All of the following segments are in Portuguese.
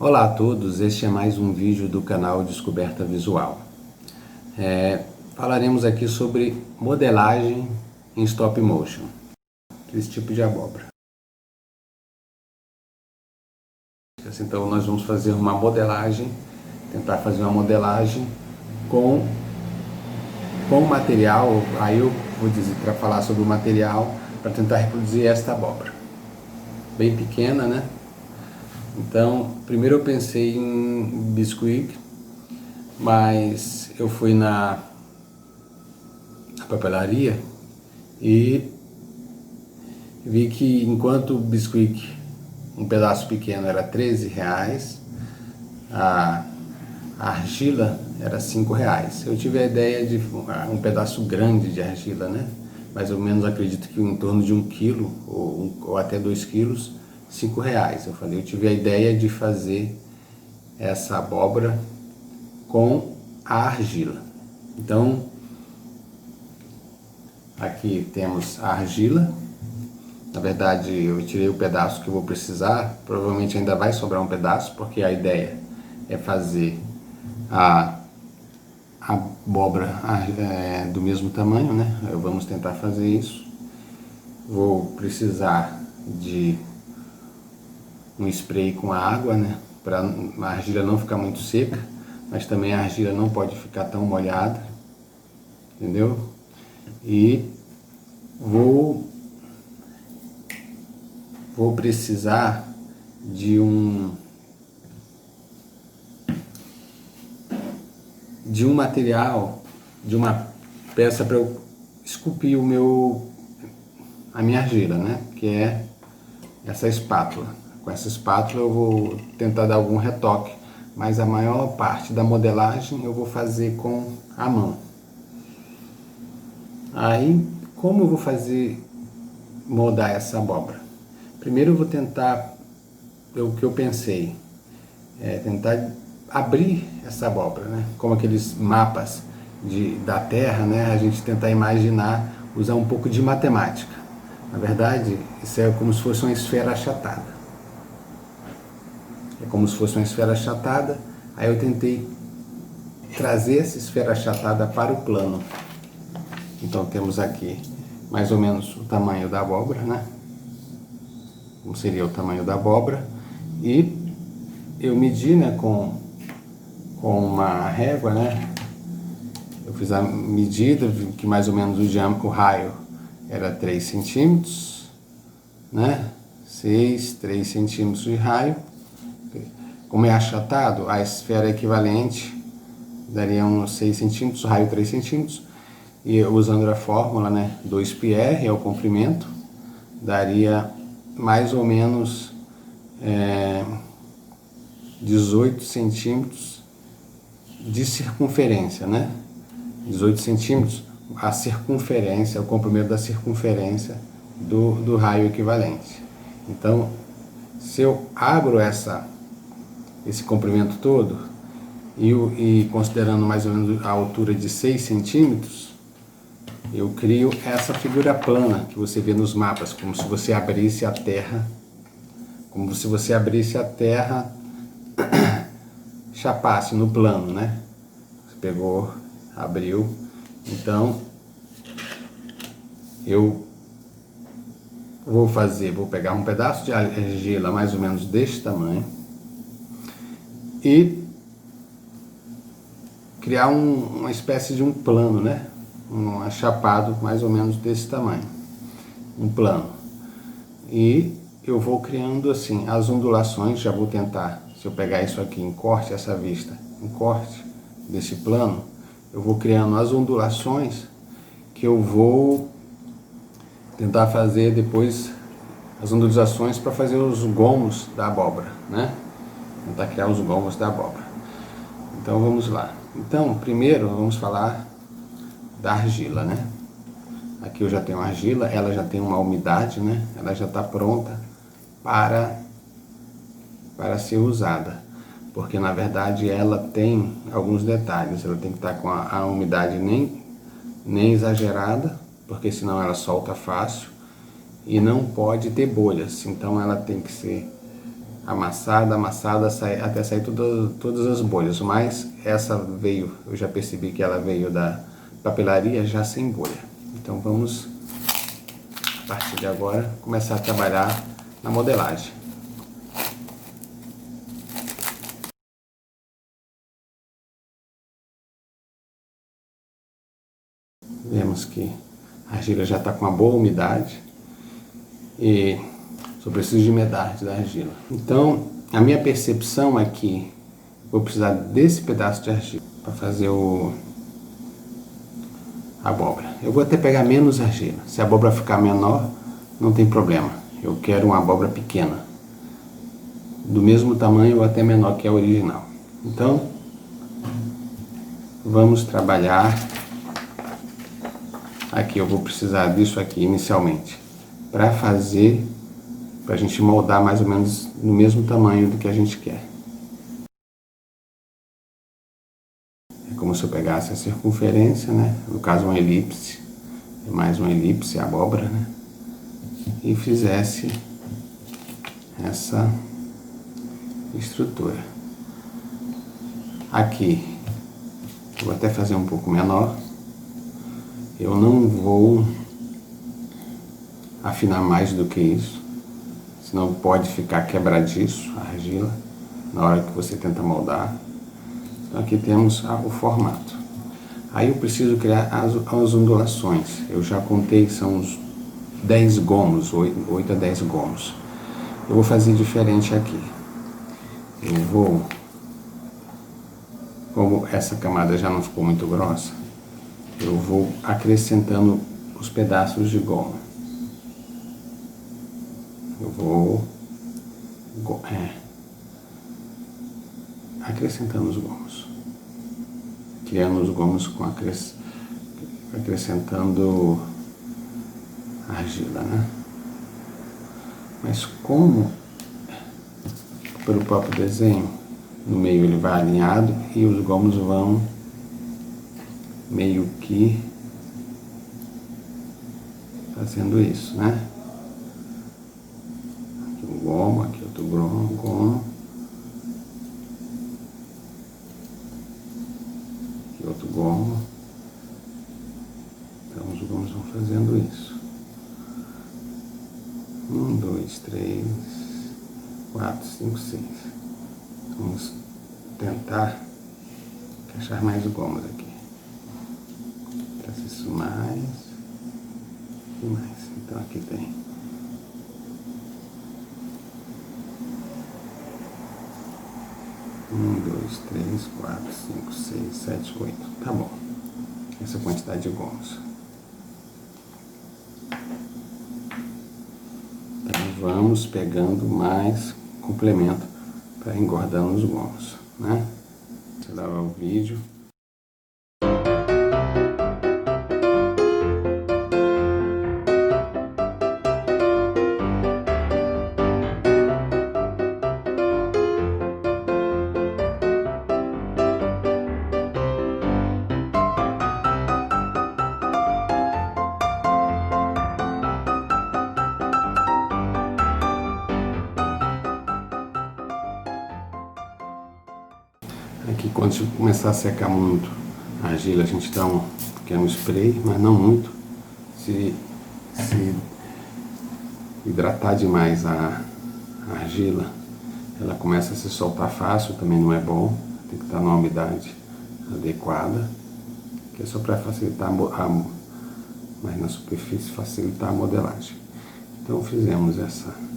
Olá a todos, este é mais um vídeo do canal Descoberta Visual. Falaremos aqui sobre modelagem em stop motion, esse tipo de abóbora. Então nós vamos fazer uma modelagem, tentar fazer uma modelagem com material, aí eu vou dizer para falar sobre o material, para tentar reproduzir esta abóbora. Bem pequena, né? Então, primeiro eu pensei em biscuit, mas eu fui na papelaria e vi que enquanto o biscuit, um pedaço pequeno, era R$13, a argila era R$5. Eu tive a ideia de um pedaço grande de argila, né? Mais ou menos, acredito que em torno de 1 quilo ou até 2 quilos, R$5. Eu tive a ideia de fazer essa abóbora com a argila. Então, aqui temos a argila. Na verdade, eu tirei o pedaço que eu vou precisar. Provavelmente ainda vai sobrar um pedaço, porque a ideia é fazer a abóbora do mesmo tamanho, né? Vamos tentar fazer isso. Vou precisar de um spray com água, né? Para a argila não ficar muito seca, mas também a argila não pode ficar tão molhada, entendeu? E vou precisar de um material, de uma peça para eu esculpir a minha argila, né? Que é essa espátula. Com essa espátula eu vou tentar dar algum retoque, mas a maior parte da modelagem eu vou fazer com a mão. Aí, como eu vou moldar essa abóbora? Primeiro eu vou tentar, o que eu pensei, tentar abrir essa abóbora, né? Como aqueles mapas da Terra, né? A gente tentar imaginar, usar um pouco de matemática. Na verdade, isso é como se fosse uma esfera achatada. É como se fosse uma esfera achatada, aí eu tentei trazer essa esfera achatada para o plano. Então temos aqui mais ou menos o tamanho da abóbora, né? Como seria o tamanho da abóbora. E eu medi, né, com uma régua, né? Eu fiz a medida, que mais ou menos o raio era 3 centímetros, né? 3 centímetros de raio. Como é achatado, a esfera equivalente daria uns 6 centímetros, o raio 3 centímetros. E usando a fórmula, né, 2πr é o comprimento, daria mais ou menos 18 centímetros de circunferência, né? 18 centímetros a circunferência, o comprimento da circunferência do raio equivalente. Então, se eu abro esse comprimento todo e considerando mais ou menos a altura de 6 centímetros, eu crio essa figura plana que você vê nos mapas, como se você abrisse a Terra, chapasse no plano, né? Você pegou, abriu. Então, eu vou pegar um pedaço de argila mais ou menos deste tamanho e criar uma espécie de um plano, né? Um achapado mais ou menos desse tamanho, um plano. E eu vou criando assim as ondulações. Já vou tentar, se eu pegar isso aqui em corte, essa vista em corte desse plano, eu vou criando as ondulações que eu vou tentar fazer depois, as ondulações para fazer os gomos da abóbora, né? Tentar criar os gomos da abóbora. Então vamos lá. Então, primeiro vamos falar da argila, né? Aqui eu já tenho a argila, ela já tem uma umidade, né? Ela já está pronta para ser usada, porque na verdade ela tem alguns detalhes. Ela tem que estar com a umidade nem exagerada, porque senão ela solta fácil, e não pode ter bolhas. Então ela tem que ser amassada, até sair todas as bolhas, mas essa veio, eu já percebi que ela veio da papelaria já sem bolha. Então vamos, a partir de agora, começar a trabalhar na modelagem. Vemos que a argila já está com uma boa umidade e só preciso de umidade da argila. Então, a minha percepção é que vou precisar desse pedaço de argila para fazer a abóbora. Eu vou até pegar menos argila. Se a abóbora ficar menor, não tem problema. Eu quero uma abóbora pequena, do mesmo tamanho ou até menor que a original. Então, vamos trabalhar. Aqui eu vou precisar disso aqui inicialmente, para a gente moldar mais ou menos no mesmo tamanho do que a gente quer. É como se eu pegasse a circunferência, né? No caso uma elipse, é mais uma elipse, a abóbora, né? E fizesse essa estrutura. Aqui, eu vou até fazer um pouco menor. Eu não vou afinar mais do que isso, senão pode ficar quebradiço a argila na hora que você tenta moldar. Então aqui temos o formato. Aí eu preciso criar as ondulações. Eu já contei, são uns 10 gomos, 8 a 10 gomos. Eu vou fazer diferente aqui. Eu vou, como essa camada já não ficou muito grossa, eu vou acrescentando os pedaços de goma. Eu vou acrescentando os gomos, criando os gomos acrescentando argila, né? Mas como pelo próprio desenho, no meio ele vai alinhado e os gomos vão meio que fazendo isso, né? Aqui um gomo, aqui outro gomo, aqui outro gomo. Então os gomos vão fazendo isso. 1, 2, 3, 4, 5, 6. Vamos tentar encaixar mais gomos aqui. Isso mais e mais. Então aqui tem 1, 2, 3, 4, 5, 6, 7, 8. Tá bom. Essa quantidade de gomos. Então vamos pegando mais complemento para engordando os gomos, né? Você dava o vídeo. Aqui quando começar a secar muito a argila, a gente dá um pequeno spray, mas não muito. Se hidratar demais a argila, ela começa a se soltar fácil, também não é bom. Tem que estar numa umidade adequada, que é só para facilitar mas na superfície facilitar a modelagem. Então fizemos essa.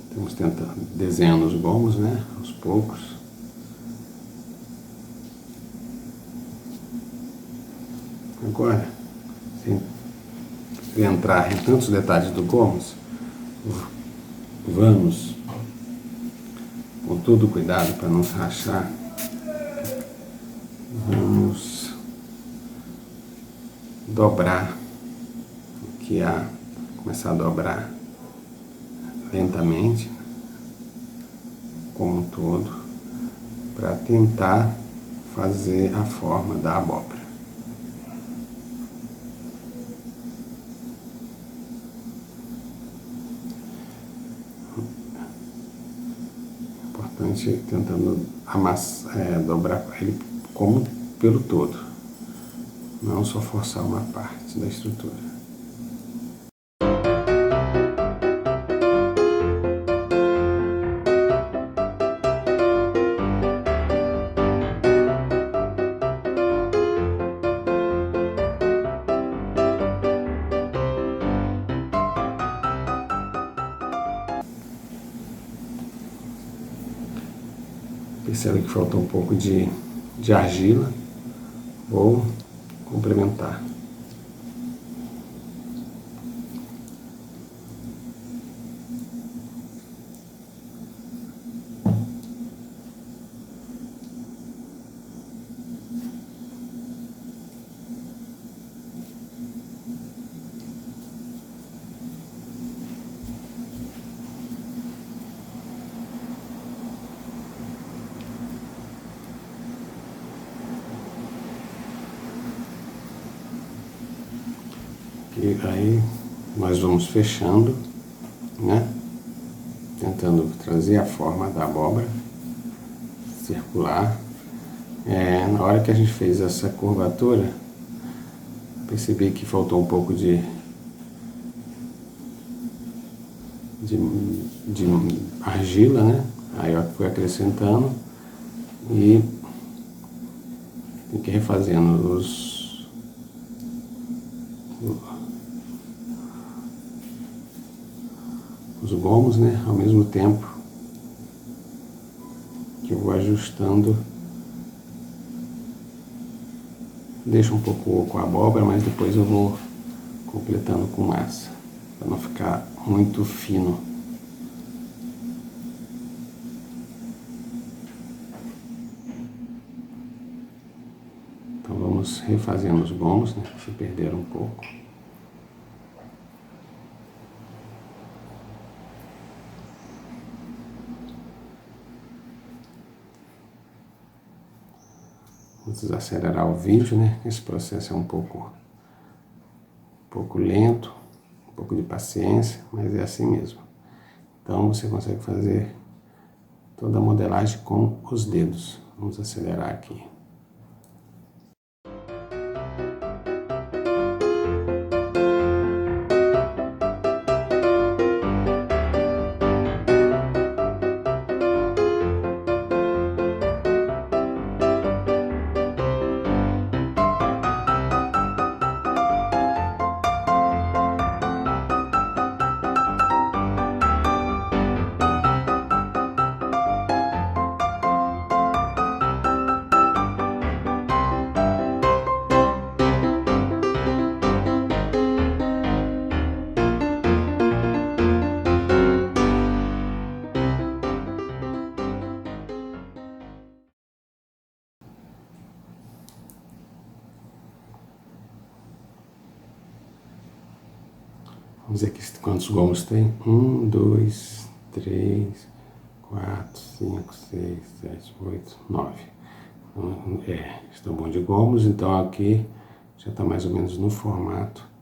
Estamos tentando desenhando os gomos, né? Aos poucos. Agora, sem entrar em tantos detalhes do gomos, vamos, com todo cuidado para não se rachar, vamos dobrar aqui, começar a dobrar lentamente, como um todo, para tentar fazer a forma da abóbora. gente tentando dobrar ele como pelo todo, não só forçar uma parte da estrutura. Percebe que faltou um pouco de argila, vou complementar. E aí nós vamos fechando, né? Tentando trazer a forma da abóbora circular. Na hora que a gente fez essa curvatura, percebi que faltou um pouco de argila, né? Aí eu fui acrescentando e tem que ir refazendo os gomos, né? Ao mesmo tempo que eu vou ajustando. Deixo um pouco oco a abóbora, mas depois eu vou completando com massa, para não ficar muito fino. Então vamos refazendo os gomos, né? Se perderam um pouco. Vamos desacelerar o vídeo, né? Esse processo é um pouco lento, um pouco de paciência, mas é assim mesmo. Então você consegue fazer toda a modelagem com os dedos. Vamos acelerar aqui. Vamos ver aqui quantos gomos tem. 1, 2, 3, 4, 5, 6, 7, 8, 9. Estão bom de gomos, então aqui já está mais ou menos no formato.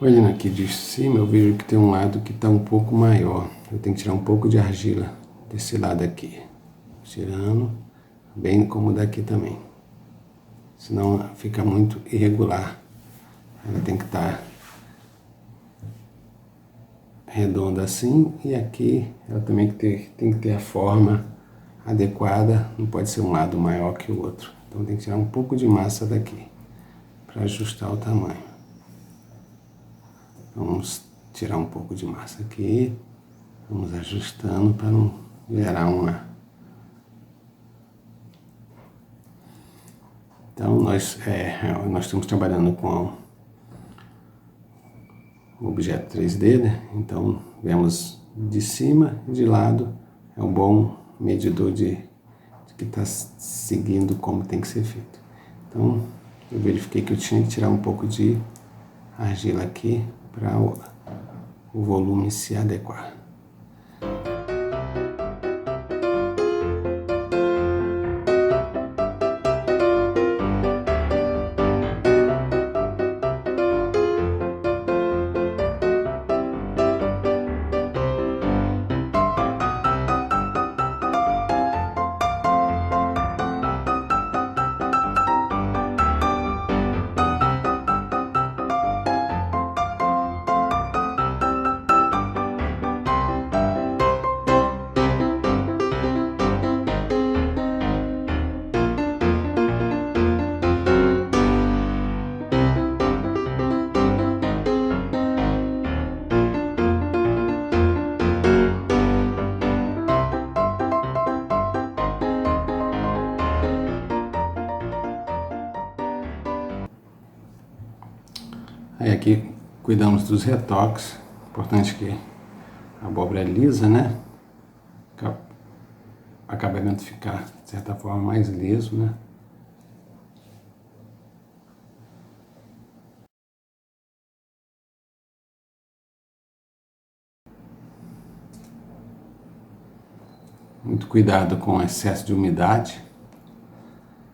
Olhando aqui de cima, eu vejo que tem um lado que está um pouco maior. Eu tenho que tirar um pouco de argila desse lado aqui. Tirando, bem como daqui também. Senão fica muito irregular. Ela tem que estar redonda assim, e aqui ela também tem que ter a forma adequada, não pode ser um lado maior que o outro. Então tem que tirar um pouco de massa daqui para ajustar o tamanho. Vamos tirar um pouco de massa aqui, vamos ajustando para não gerar uma... Então nós estamos trabalhando com o objeto 3D, né? Então vemos de cima e de lado, é um bom medidor de que está seguindo como tem que ser feito. Então eu verifiquei que eu tinha que tirar um pouco de argila aqui para o volume se adequar. Aí aqui cuidamos dos retoques, importante que a abóbora é lisa, né? O acabamento ficar, de certa forma, mais liso, né? Muito cuidado com o excesso de umidade,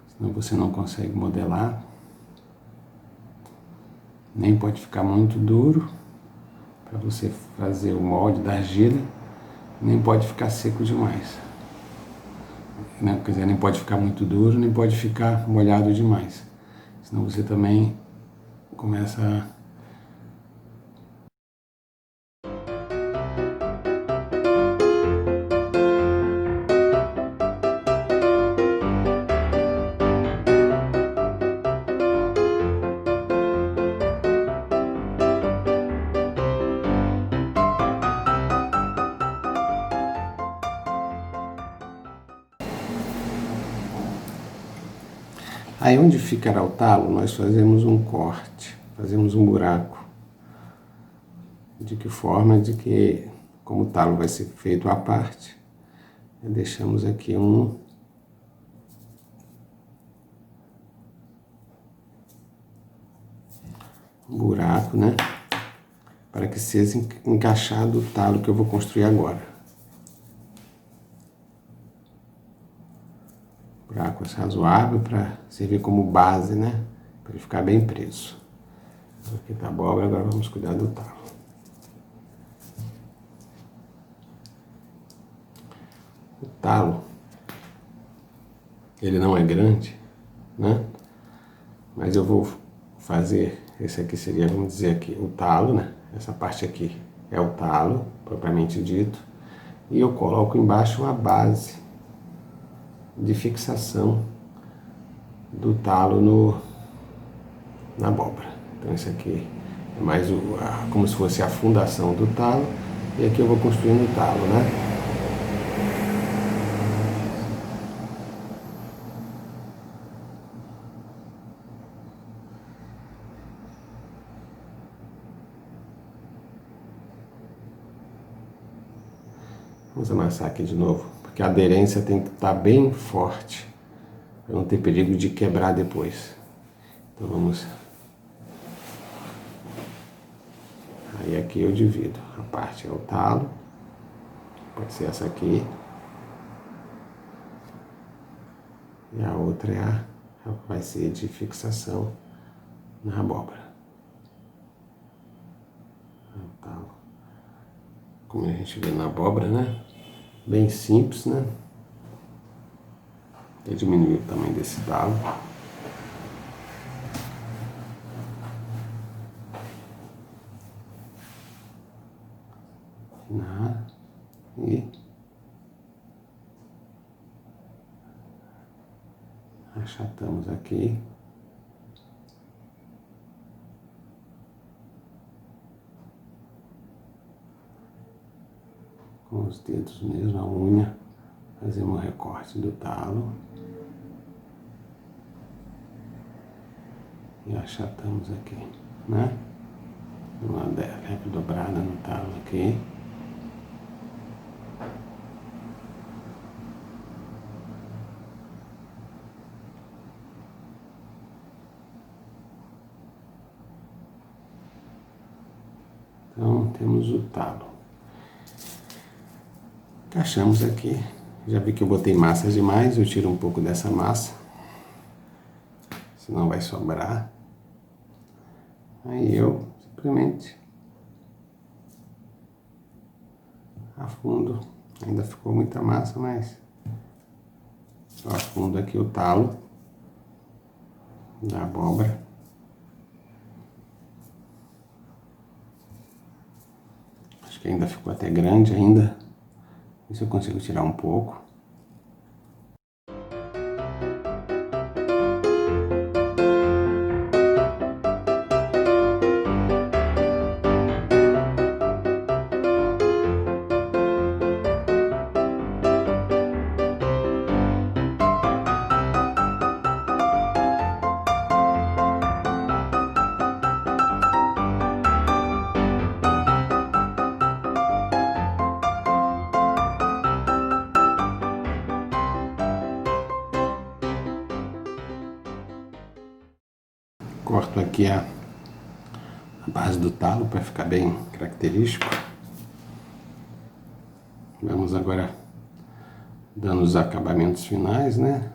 senão você não consegue modelar. Nem pode ficar muito duro para você fazer o molde da argila, nem pode ficar seco demais. Quer dizer, nem pode ficar muito duro, nem pode ficar molhado demais. Senão você também começa a... Aí onde ficará o talo, nós fazemos um corte, fazemos um buraco. De que forma? De que, como o talo vai ser feito à parte, deixamos aqui um buraco, né? Para que seja encaixado o talo que eu vou construir agora. Buraco razoável para servir como base, né? Para ele ficar bem preso. Aqui tá a abóbora, agora vamos cuidar do talo. O talo, ele não é grande, né? Mas eu vou fazer, esse aqui seria, vamos dizer aqui, o talo, né? Essa parte aqui é o talo, propriamente dito. E eu coloco embaixo uma base de fixação do talo na abóbora. Então esse aqui é mais como se fosse a fundação do talo, e aqui eu vou construindo o talo, né? Vamos amassar aqui de novo, porque a aderência tem que estar bem forte, para não ter perigo de quebrar depois. Então vamos... Aí aqui eu divido, a parte é o talo, pode ser essa aqui, e a outra vai ser de fixação na abóbora. O talo, como a gente vê na abóbora, né? Bem simples, né? Eu diminui o tamanho desse talo. né? E achatamos aqui. Com os dedos mesmo, a unha, fazemos um recorte do talo. E achatamos aqui, né? Uma leve dobrada no talo aqui. Então, temos o talo. Encaixamos aqui. Já vi que eu botei massa demais, eu tiro um pouco dessa massa. Senão vai sobrar. Aí eu simplesmente afundo. Ainda ficou muita massa, mas eu afundo aqui o talo da abóbora. Acho que ainda ficou até grande ainda. Ver se eu consigo tirar um pouco. Corto aqui a base do talo para ficar bem característico. Vamos agora dando os acabamentos finais, né?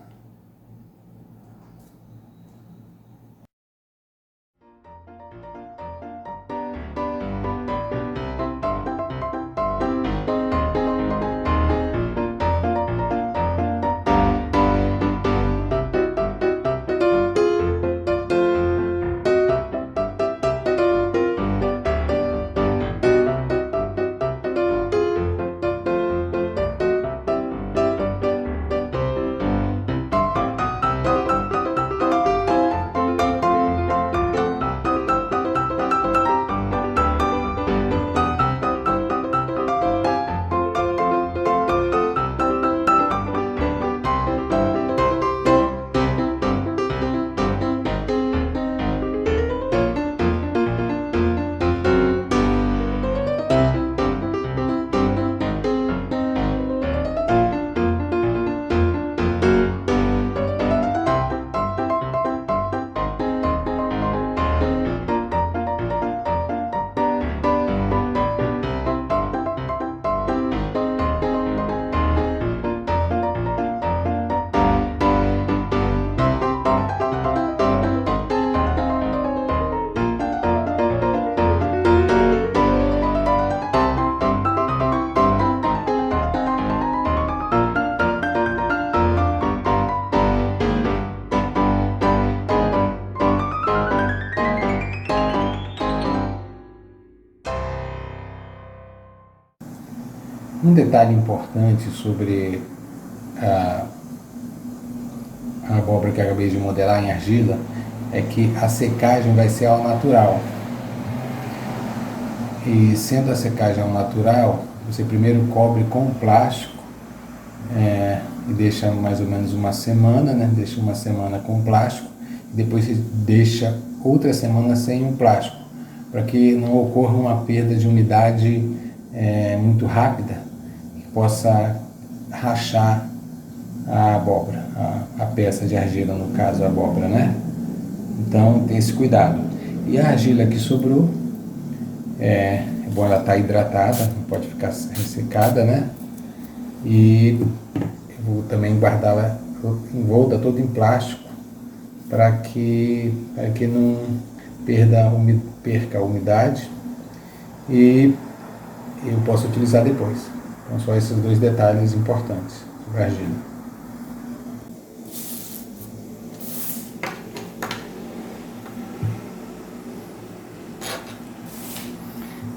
Um detalhe importante sobre a abóbora que eu acabei de modelar em argila é que a secagem vai ser ao natural. E sendo a secagem ao natural, você primeiro cobre com plástico e deixa mais ou menos uma semana, né? Deixa uma semana com plástico e depois você deixa outra semana sem o plástico, para que não ocorra uma perda de umidade muito rápida, que possa rachar a abóbora, a peça de argila, no caso a abóbora, né? Então tem esse cuidado. E a argila que sobrou, é bom ela estar hidratada, não pode ficar ressecada, né? E eu vou também guardá-la envolta toda em plástico, para que não perca a umidade e eu possa utilizar depois. Então só esses dois detalhes importantes sobre a argila.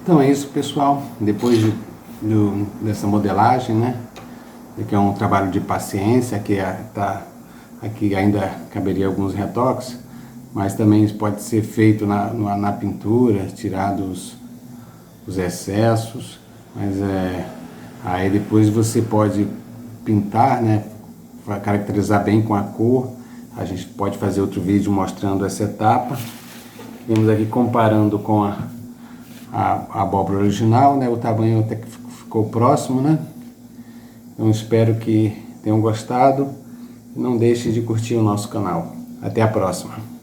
Então é isso, pessoal. Depois de dessa modelagem, né? Que é um trabalho de paciência, aqui ainda caberia alguns retoques, mas também isso pode ser feito na pintura, tirados os excessos, mas aí depois você pode pintar, né? Caracterizar bem com a cor. A gente pode fazer outro vídeo mostrando essa etapa. Vemos aqui comparando com a abóbora original, né? O tamanho até que ficou próximo, né? Então espero que tenham gostado e não deixe de curtir o nosso canal. Até a próxima!